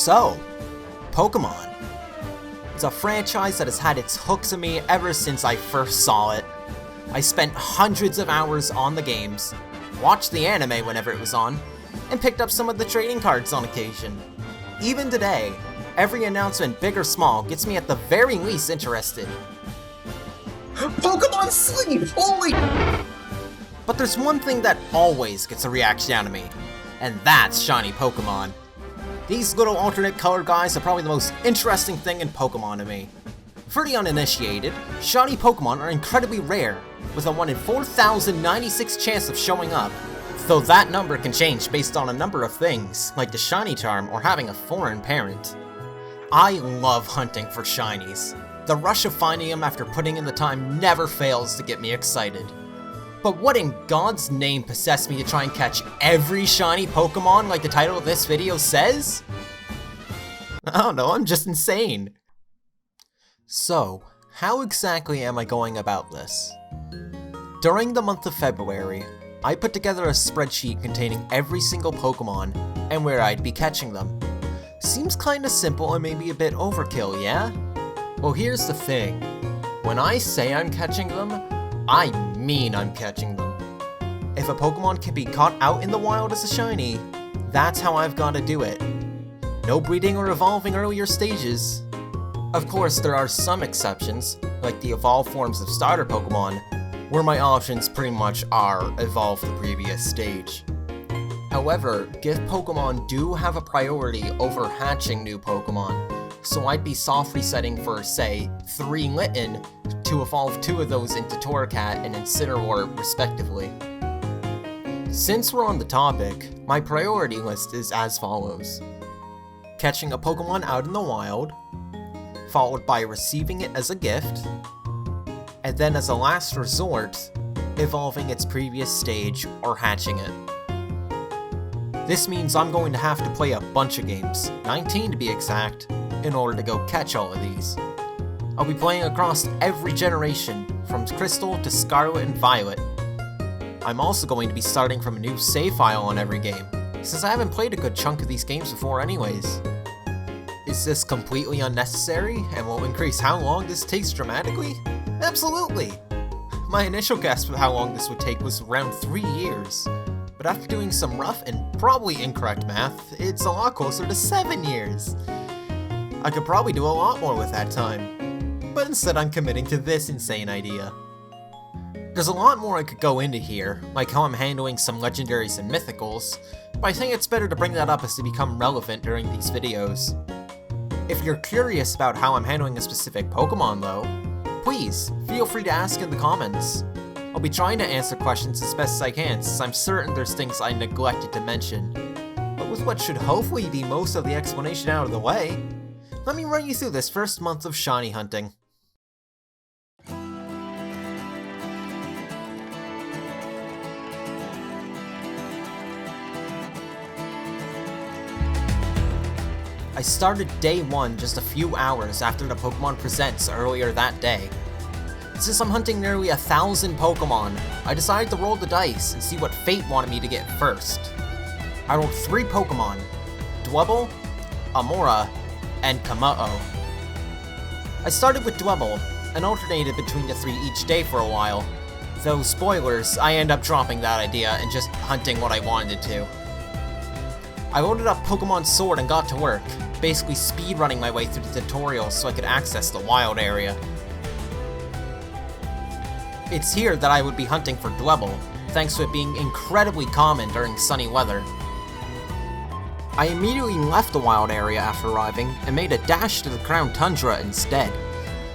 So, Pokemon. It's a franchise that has had its hooks in me ever since I first saw it. I spent hundreds of hours on the games, watched the anime whenever it was on, and picked up some of the trading cards on occasion. Even today, every announcement, big or small, gets me at the very least interested. Pokemon Sleep! Holy! But there's one thing that always gets a reaction out of me, and that's shiny Pokemon. These little alternate color guys are probably the most interesting thing in Pokemon to me. For the uninitiated, shiny Pokemon are incredibly rare, with a 1 in 4,096 chance of showing up, though that number can change based on a number of things, like the shiny charm or having a foreign parent. I love hunting for shinies. The rush of finding them after putting in the time never fails to get me excited. But what in God's name possessed me to try and catch every shiny Pokemon like the title of this video says? I don't know, I'm just insane. So, how exactly am I going about this? During the month of February, I put together a spreadsheet containing every single Pokemon and where I'd be catching them. Seems kinda simple and maybe a bit overkill, yeah? Well, here's the thing. When I say I'm catching them, I mean I'm catching them. If a Pokemon can be caught out in the wild as a shiny, that's how I've gotta do it. No breeding or evolving earlier stages. Of course, there are some exceptions, like the evolved forms of starter Pokemon, where my options pretty much are evolve the previous stage. However, gift Pokemon do have a priority over hatching new Pokemon, so I'd be soft resetting for, say, 3 Litten to evolve 2 of those into Torracat and Incineroar respectively. Since we're on the topic, my priority list is as follows. Catching a Pokemon out in the wild, followed by receiving it as a gift, and then as a last resort, evolving its previous stage or hatching it. This means I'm going to have to play a bunch of games, 19 to be exact, in order to go catch all of these. I'll be playing across every generation, from Crystal to Scarlet and Violet. I'm also going to be starting from a new save file on every game, since I haven't played a good chunk of these games before anyways. Is this completely unnecessary, and will increase how long this takes dramatically? Absolutely! My initial guess for how long this would take was around 3 years, but after doing some rough and probably incorrect math, it's a lot closer to 7 years. I could probably do a lot more with that time, but instead I'm committing to this insane idea. There's a lot more I could go into here, like how I'm handling some legendaries and mythicals, but I think it's better to bring that up as they become relevant during these videos. If you're curious about how I'm handling a specific Pokemon though, please feel free to ask in the comments. I'll be trying to answer questions as best as I can, since I'm certain there's things I neglected to mention. But with what should hopefully be most of the explanation out of the way, let me run you through this first month of shiny hunting. I started day 1 just a few hours after the Pokemon Presents earlier that day. Since I'm hunting nearly 1,000 Pokemon, I decided to roll the dice and see what fate wanted me to get first. I rolled 3 Pokemon, Dwebble, Amora, and Kama'o. I started with Dwebble, and alternated between the 3 each day for a while, though spoilers, I end up dropping that idea and just hunting what I wanted to. I loaded up Pokemon Sword and got to work, basically speedrunning my way through the tutorials so I could access the wild area. It's here that I would be hunting for Dwebble, thanks to it being incredibly common during sunny weather. I immediately left the wild area after arriving and made a dash to the Crown Tundra instead.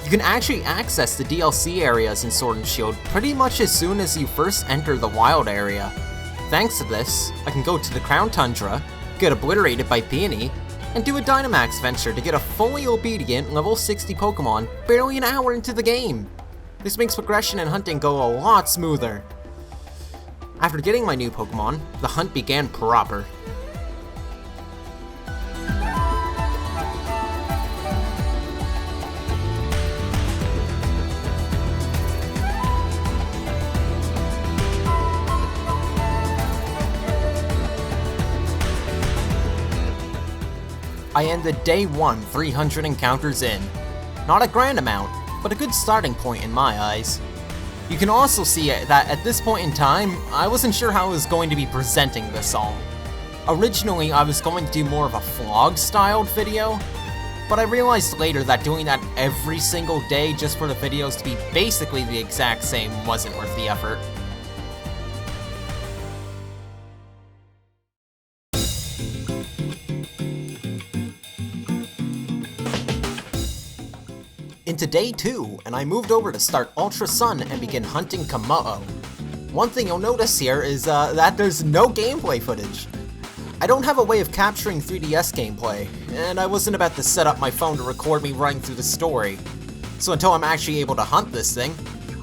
You can actually access the DLC areas in Sword and Shield pretty much as soon as you first enter the wild area. Thanks to this, I can go to the Crown Tundra, get obliterated by Peony, and do a Dynamax venture to get a fully obedient level 60 Pokemon barely an hour into the game. This makes progression and hunting go a lot smoother. After getting my new Pokemon, the hunt began proper. I ended day 1 300 encounters in. Not a grand amount, but a good starting point in my eyes. You can also see that at this point in time, I wasn't sure how I was going to be presenting this all. Originally, I was going to do more of a vlog-styled video, but I realized later that doing that every single day just for the videos to be basically the exact same wasn't worth the effort. Into day 2, and I moved over to start Ultra Sun and begin hunting Komodo. One thing you'll notice here is that there's no gameplay footage. I don't have a way of capturing 3DS gameplay, and I wasn't about to set up my phone to record me running through the story. So until I'm actually able to hunt this thing,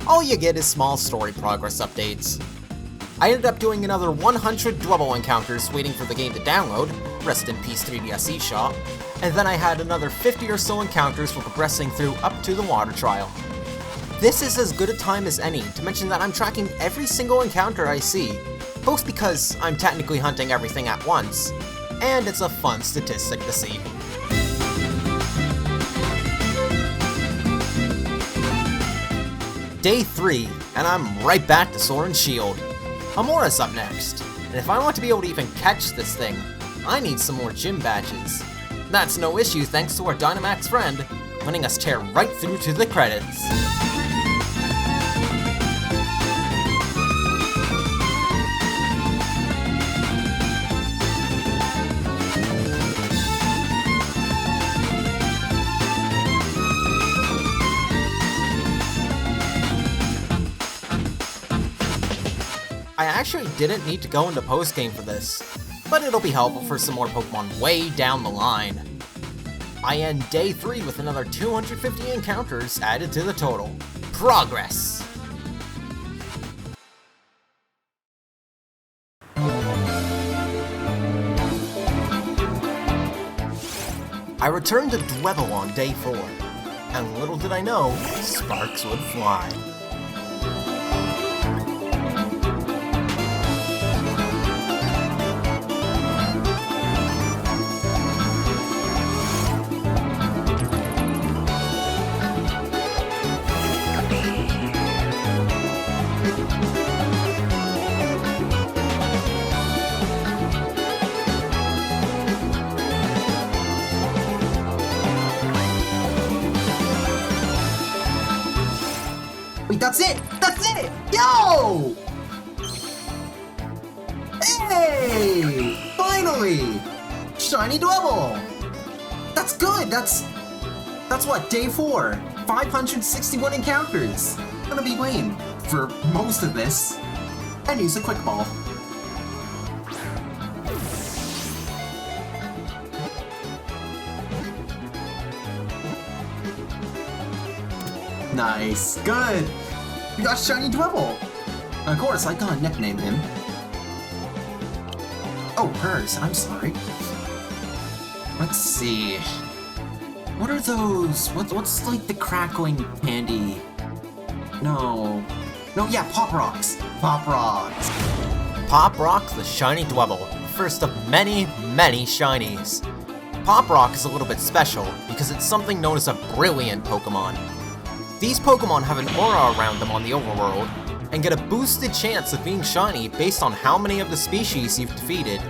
all you get is small story progress updates. I ended up doing another 100 Dwebble encounters waiting for the game to download, rest in peace 3DS eShop, and then I had another 50 or so encounters for progressing through up to the water trial. This is as good a time as any to mention that I'm tracking every single encounter I see, both because I'm technically hunting everything at once, and it's a fun statistic to see. Day 3, and I'm right back to Sword and Shield. Amora's up next, and if I want to be able to even catch this thing, I need some more gym badges. That's no issue thanks to our Dynamax friend, letting us tear right through to the credits. I actually didn't need to go into post-game for this, but it'll be helpful for some more Pokemon way down the line. I end day 3 with another 250 encounters added to the total. Progress! I returned to Dwebble on day 4, and little did I know, sparks would fly. Wait, that's it! That's it! Yo! Hey! Finally! Shiny Dwebble! That's good! That's what, day 4. 561 encounters. I'm gonna be lame for most of this. And use a quick ball. Nice. Good. We got Shiny Dwebble. Of course, I gotta nickname him. Oh, hers. I'm sorry. Let's see. What are those? What's like the crackling candy? No, yeah, Pop Rocks. Pop Rocks. Pop Rock the Shiny Dwebble, first of many, many shinies. Pop Rock is a little bit special because it's something known as a brilliant Pokemon. These Pokemon have an aura around them on the overworld, and get a boosted chance of being shiny based on how many of the species you've defeated.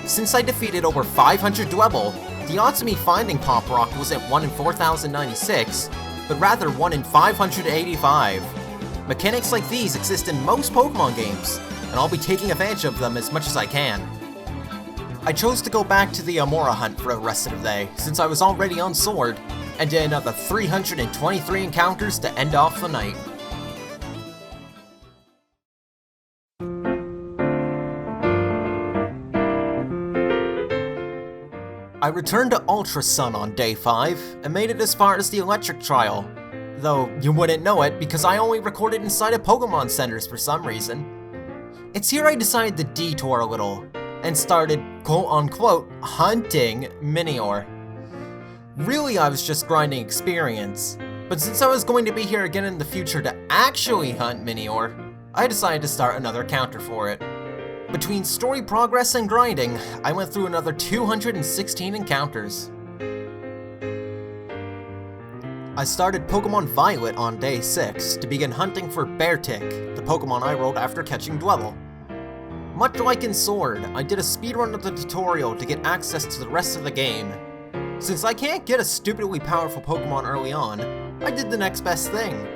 Since I defeated over 500 Dwebble, the odds of me finding Pop Rock wasn't 1 in 4,096, but rather 1 in 585. Mechanics like these exist in most Pokemon games, and I'll be taking advantage of them as much as I can. I chose to go back to the Amora hunt for the rest of the day, since I was already on Sword, and did another 323 encounters to end off the night. I returned to Ultra Sun on day 5, and made it as far as the Electric Trial. Though, you wouldn't know it because I only recorded inside of Pokemon Centers for some reason. It's here I decided to detour a little, and started, quote-unquote, hunting Minior. Really, I was just grinding experience, but since I was going to be here again in the future to actually hunt Minior, I decided to start another counter for it. Between story progress and grinding, I went through another 216 encounters. I started Pokemon Violet on day 6 to begin hunting for Beartic, the Pokemon I rolled after catching Dwebble. Much like in Sword, I did a speedrun of the tutorial to get access to the rest of the game. Since I can't get a stupidly powerful Pokemon early on, I did the next best thing.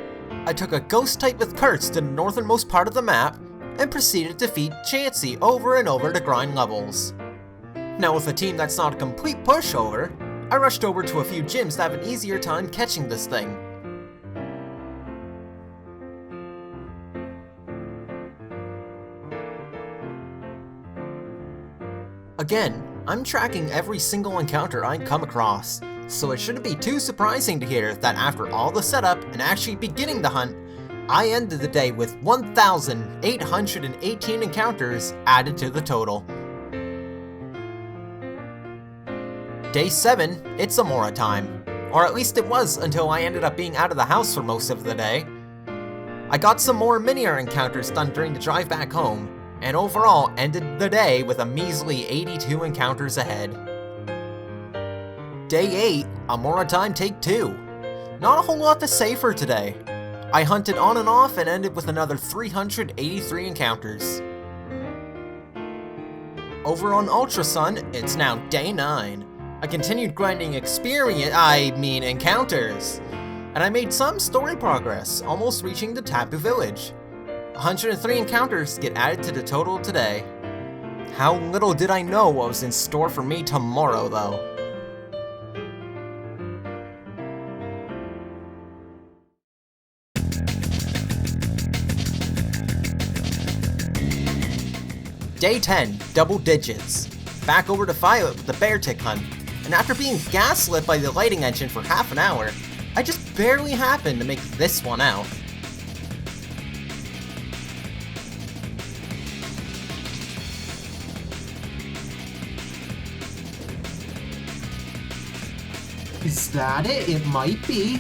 I took a ghost type with Kurtz to the northernmost part of the map, and proceeded to defeat Chansey over and over to grind levels. Now with a team that's not a complete pushover, I rushed over to a few gyms to have an easier time catching this thing. Again, I'm tracking every single encounter I come across, so it shouldn't be too surprising to hear that after all the setup and actually beginning the hunt, I ended the day with 1,818 encounters added to the total. Day 7, it's Amora time. Or at least it was until I ended up being out of the house for most of the day. I got some more minier encounters done during the drive back home, and overall ended the day with a measly 82 encounters ahead. Day 8, Amora time take 2. Not a whole lot to say for today. I hunted on and off and ended with another 383 encounters. Over on Ultra Sun, it's now day 9. I continued grinding encounters, and I made some story progress, almost reaching the Tapu Village. 103 encounters get added to the total today. How little did I know what was in store for me tomorrow, though. Day 10, double digits. Back over to Violet with the Beartic hunt, and after being gaslit by the lighting engine for half an hour, I just barely happened to make this one out. Is that it? It might be.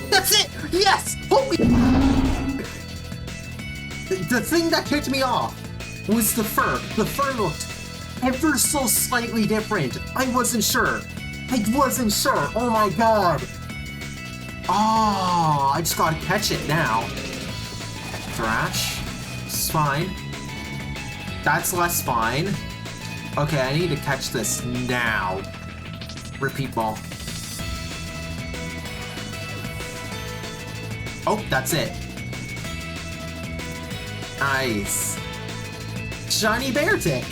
That's it! Yes! Holy... The thing that kicked me off was the fur. The fur looked ever so slightly different. I wasn't sure. Oh my god. Oh, I just gotta catch it now. Thrash. It's fine. That's less fine. Okay, I need to catch this now. Repeat ball. Oh, that's it. Nice. Shiny Beartic.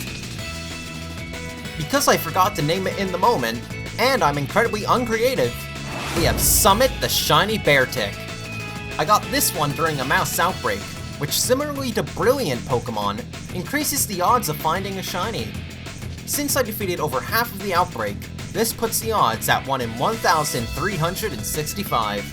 Because I forgot to name it in the moment, and I'm incredibly uncreative, we have Summit the Shiny Beartic. I got this one during a mouse outbreak, which similarly to Brilliant Pokemon, increases the odds of finding a shiny. Since I defeated over half of the outbreak, this puts the odds at 1 in 1,365.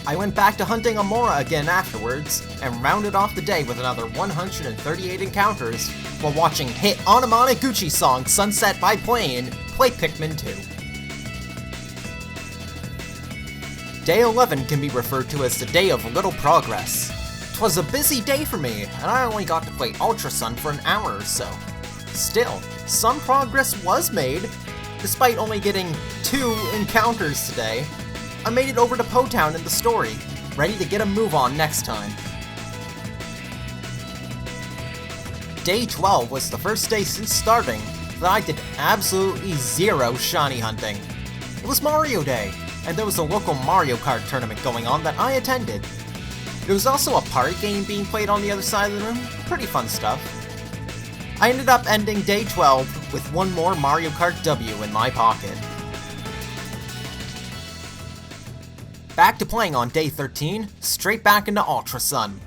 I went back to hunting Amora again afterwards, and rounded off the day with another 138 encounters, while watching hit Anamanaguchi song Sunset by Plane play Pikmin 2. Day 11 can be referred to as the day of little progress. 'Twas a busy day for me, and I only got to play Ultra Sun for an hour or so. Still, some progress was made. Despite only getting 2 encounters today, I made it over to Po Town in the story, ready to get a move on next time. Day 12 was the first day since starting that I did absolutely zero shiny hunting. It was Mario Day, and there was a local Mario Kart tournament going on that I attended. There was also a party game being played on the other side of the room, pretty fun stuff. I ended up ending day 12 with one more Mario Kart W in my pocket. Back to playing on day 13, straight back into Ultra Sun.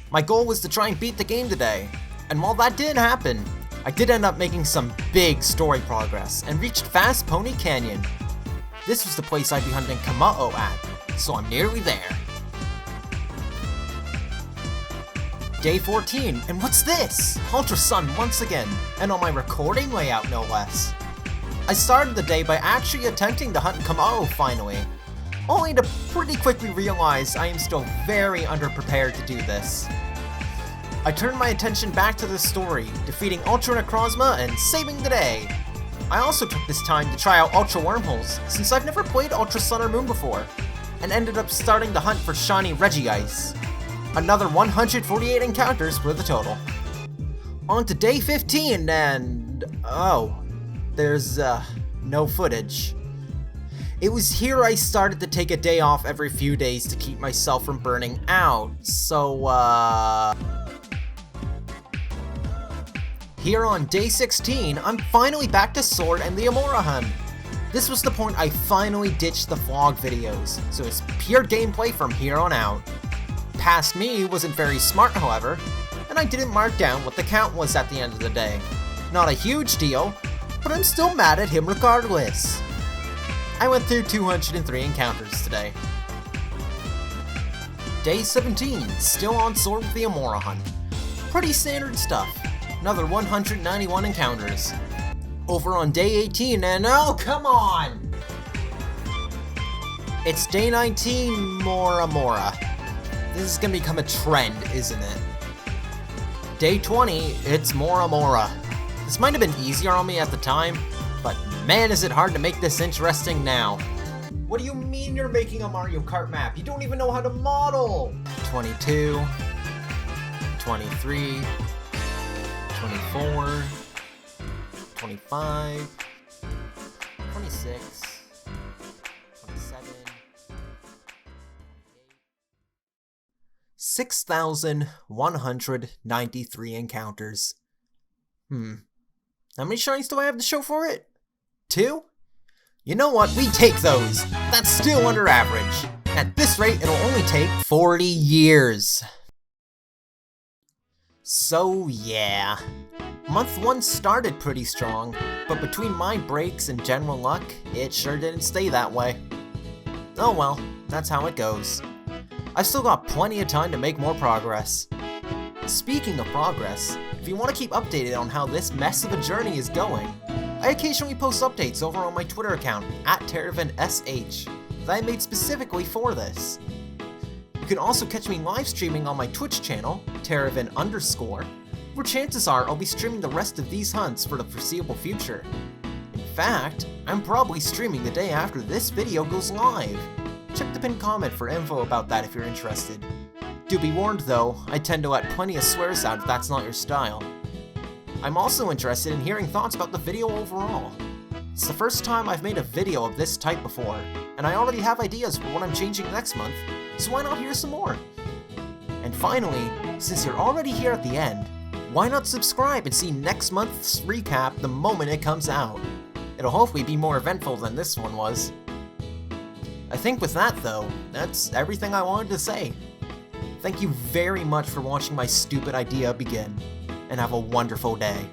My goal was to try and beat the game today, and while that didn't happen, I did end up making some big story progress and reached Fast Pony Canyon. This was the place I'd be hunting Kama'o at, so I'm nearly there. Day 14, and what's this? Ultra Sun once again, and on my recording layout no less. I started the day by actually attempting to hunt Kama'o finally, only to pretty quickly realize I am still very underprepared to do this. I turned my attention back to the story, defeating Ultra Necrozma and saving the day. I also took this time to try out Ultra Wormholes, since I've never played Ultra Sun or Moon before, and ended up starting the hunt for Shiny Regice. Another 148 encounters for the total. On to day 15, and oh, there's no footage. It was here I started to take a day off every few days to keep myself from burning out, so here on day 16, I'm finally back to Sword and the Amora hunt. This was the point I finally ditched the vlog videos, so it's pure gameplay from here on out. Past me wasn't very smart, however, and I didn't mark down what the count was at the end of the day. Not a huge deal, but I'm still mad at him regardless. I went through 203 encounters today. Day 17, still on Sword with the Amora hunt. Pretty standard stuff. Another 191 encounters. Over on day 18, and oh, come on! It's day 19, more Amora. This is gonna become a trend, isn't it? Day 20, it's more Amora. This might have been easier on me at the time, but man is it hard to make this interesting now. What do you mean you're making a Mario Kart map? You don't even know how to model! 22, 23, 24, 25, 26, 27, 6,193 encounters. How many shinies do I have to show for it? 2? You know what, we take those! That's still under average. At this rate, it'll only take 40 years. So yeah, month 1 started pretty strong, but between my breaks and general luck, it sure didn't stay that way. Oh well, that's how it goes. I've still got plenty of time to make more progress. Speaking of progress, if you want to keep updated on how this mess of a journey is going, I occasionally post updates over on my Twitter account, @TerravinSH, that I made specifically for this. You can also catch me live streaming on my Twitch channel, Terravin_, where chances are I'll be streaming the rest of these hunts for the foreseeable future. In fact, I'm probably streaming the day after this video goes live. Check the pinned comment for info about that if you're interested. Do be warned though, I tend to let plenty of swears out if that's not your style. I'm also interested in hearing thoughts about the video overall. It's the first time I've made a video of this type before, and I already have ideas for what I'm changing next month, so why not hear some more? And finally, since you're already here at the end, why not subscribe and see next month's recap the moment it comes out? It'll hopefully be more eventful than this one was. I think with that though, that's everything I wanted to say. Thank you very much for watching my stupid idea begin, and have a wonderful day.